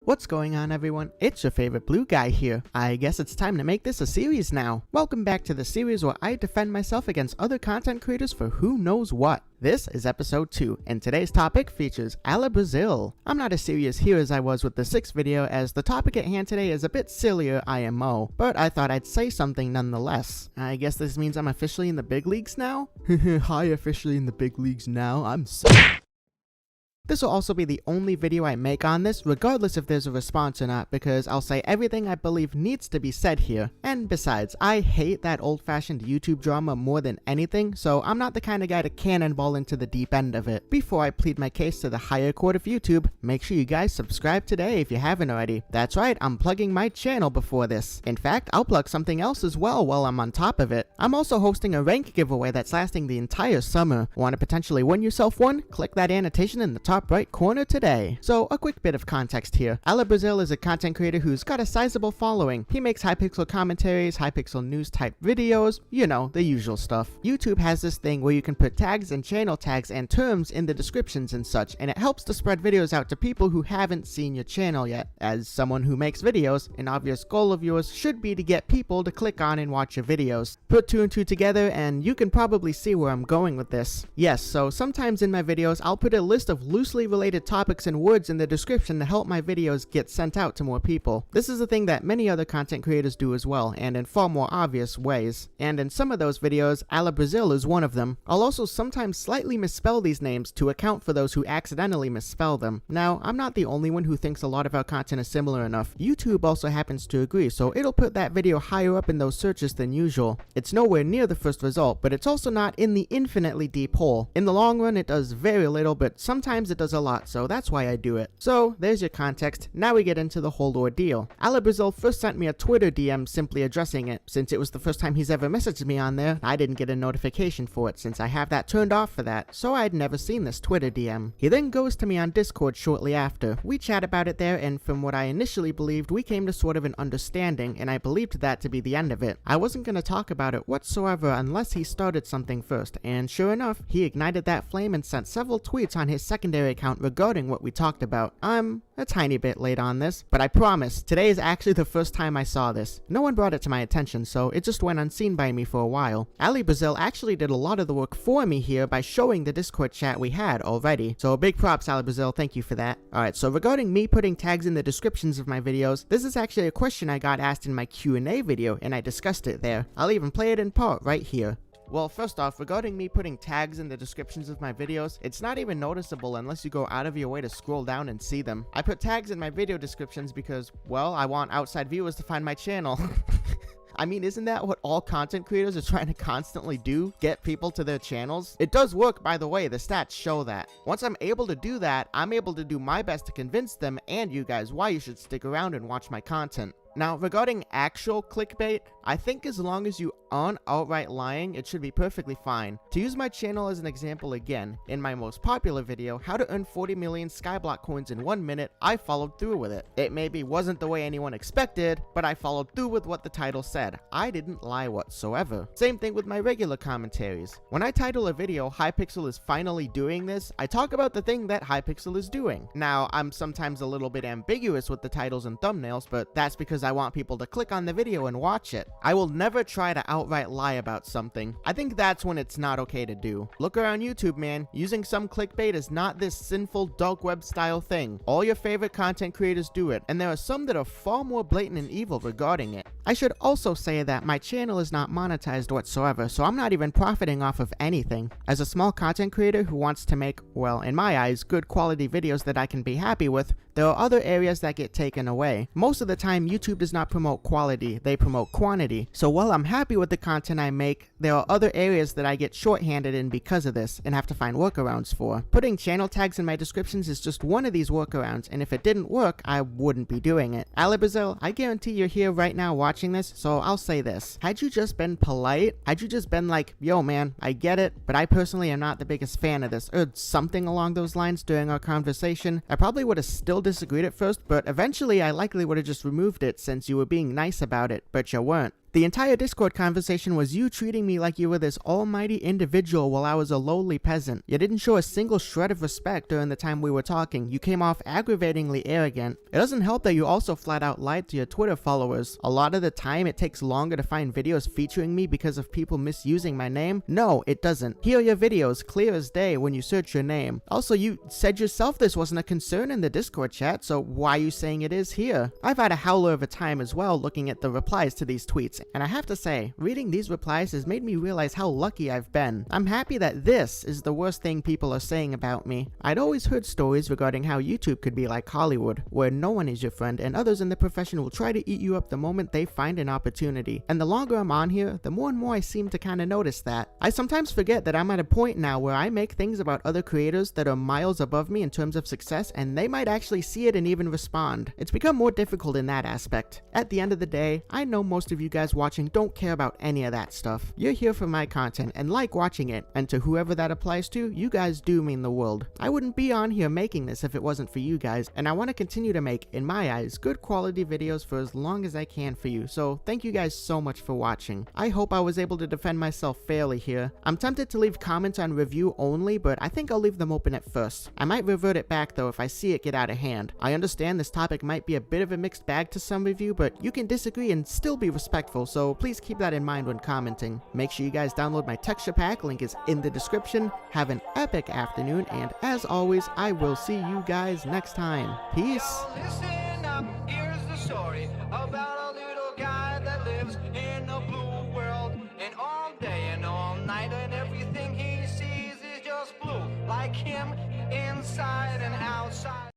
What's going on, everyone? It's your favorite blue guy here. I guess it's time to make this a series now. Welcome back to the series where I defend myself against other content creators for who knows what. This is episode 2, and today's topic features Alebrazil. I'm not as serious here as I was with the 6th video, as the topic at hand today is a bit sillier IMO, but I thought I'd say something nonetheless. I guess this means I'm officially in the big leagues now? Hi, officially in the big leagues now. I'm so... This will also be the only video I make on this, regardless if there's a response or not, because I'll say everything I believe needs to be said here. And besides, I hate that old-fashioned YouTube drama more than anything, so I'm not the kind of guy to cannonball into the deep end of it. Before I plead my case to the higher court of YouTube, make sure you guys subscribe today if you haven't already. That's right, I'm plugging my channel before this. In fact, I'll plug something else as well while I'm on top of it. I'm also hosting a rank giveaway that's lasting the entire summer. Want to potentially win yourself one? Click that annotation in the top right corner today. So a quick bit of context here. Alebrazil is a content creator who's got a sizable following. He makes Hypixel commentaries, Hypixel news type videos, you know, the usual stuff. YouTube has this thing where you can put tags and channel tags and terms in the descriptions and such, and it helps to spread videos out to people who haven't seen your channel yet. As someone who makes videos, an obvious goal of yours should be to get people to click on and watch your videos. Put 2 and 2 together and you can probably see where I'm going with this. Yes, so sometimes in my videos I'll put a list of loosely related topics and words in the description to help my videos get sent out to more people. This is a thing that many other content creators do as well, and in far more obvious ways. And in some of those videos, Alebrazil is one of them. I'll also sometimes slightly misspell these names to account for those who accidentally misspell them. Now, I'm not the only one who thinks a lot of our content is similar enough. YouTube also happens to agree, so it'll put that video higher up in those searches than usual. It's nowhere near the first result, but it's also not in the infinitely deep hole. In the long run, it does very little, but sometimes it does a lot, so that's why I do it. So there's your context. Now we get into the whole ordeal. Alebrazil first sent me a Twitter DM simply addressing it. Since it was the first time he's ever messaged me on there, I didn't get a notification for it since I have that turned off for that, so I'd never seen this Twitter DM. He then goes to me on Discord shortly after. We chat about it there, and from what I initially believed, we came to sort of an understanding, and I believed that to be the end of it. I wasn't going to talk about it whatsoever unless he started something first, and sure enough, he ignited that flame and sent several tweets on his secondary account regarding what we talked about. I'm a tiny bit late on this, but I promise, today is actually the first time I saw this. No one brought it to my attention, so it just went unseen by me for a while. Alebrazil actually did a lot of the work for me here by showing the Discord chat we had already, so big props, Alebrazil, thank you for that. Alright, so regarding me putting tags in the descriptions of my videos, this is actually a question I got asked in my Q&A video, and I discussed it there. I'll even play it in part right here. Well, first off, regarding me putting tags in the descriptions of my videos, it's not even noticeable unless you go out of your way to scroll down and see them. I put tags in my video descriptions because, well, I want outside viewers to find my channel. I mean, isn't that what all content creators are trying to constantly do? Get people to their channels? It does work, by the way, the stats show that. Once I'm able to do that, I'm able to do my best to convince them and you guys why you should stick around and watch my content. Now, regarding actual clickbait, I think as long as you aren't outright lying, it should be perfectly fine. To use my channel as an example again, in my most popular video, how to earn 40 million Skyblock coins in 1 minute, I followed through with it. It maybe wasn't the way anyone expected, but I followed through with what the title said. I didn't lie whatsoever. Same thing with my regular commentaries. When I title a video, Hypixel is finally doing this, I talk about the thing that Hypixel is doing. Now, I'm sometimes a little bit ambiguous with the titles and thumbnails, but that's because I want people to click on the video and watch it. I will never try to outright lie about something. I think that's when it's not okay to do. Look around YouTube, man. Using some clickbait is not this sinful dark web style thing. All your favorite content creators do it, and there are some that are far more blatant and evil regarding it. I should also say that my channel is not monetized whatsoever, so I'm not even profiting off of anything. As a small content creator who wants to make, well, in my eyes, good quality videos that I can be happy with, there are other areas that get taken away. Most of the time, YouTube does not promote quality, they promote quantity. So while I'm happy with the content I make, there are other areas that I get shorthanded in because of this and have to find workarounds for. Putting channel tags in my descriptions is just one of these workarounds, and if it didn't work, I wouldn't be doing it. Alebrazil, I guarantee you're here right now watching this, so I'll say this. Had you just been polite, had you just been like, yo man, I get it, but I personally am not the biggest fan of this, or something along those lines during our conversation, I probably would have still disagreed at first, but eventually I likely would have just removed it since you were being nice about it, but you weren't. The entire Discord conversation was you treating me like you were this almighty individual while I was a lowly peasant. You didn't show a single shred of respect during the time we were talking. You came off aggravatingly arrogant. It doesn't help that you also flat out lied to your Twitter followers. A lot of the time it takes longer to find videos featuring me because of people misusing my name. No, it doesn't. Here are your videos, clear as day when you search your name. Also, you said yourself this wasn't a concern in the Discord chat, so why are you saying it is here? I've had a howler of a time as well looking at the replies to these tweets, and I have to say, reading these replies has made me realize how lucky I've been. I'm happy that this is the worst thing people are saying about me. I'd always heard stories regarding how YouTube could be like Hollywood, where no one is your friend and others in the profession will try to eat you up the moment they find an opportunity. And the longer I'm on here, the more and more I seem to kind of notice that. I sometimes forget that I'm at a point now where I make things about other creators that are miles above me in terms of success, and they might actually see it and even respond. It's become more difficult in that aspect. At the end of the day, I know most of you guys watching don't care about any of that stuff. You're here for my content and like watching it, and to whoever that applies to, you guys do mean the world. I wouldn't be on here making this if it wasn't for you guys, and I want to continue to make, in my eyes, good quality videos for as long as I can for you, so thank you guys so much for watching. I hope I was able to defend myself fairly here. I'm tempted to leave comments on review only, but I think I'll leave them open at first. I might revert it back though if I see it get out of hand. I understand this topic might be a bit of a mixed bag to some of you, but you can disagree and still be respectful, so please keep that in mind when commenting. Make sure you guys download my texture pack, link is in the description. Have an epic afternoon, and as always, I will see you guys next time. Peace. Listen up, here's the story about a little guy that lives in a blue world, and all day and all night, and everything he sees is just blue, like him inside and outside.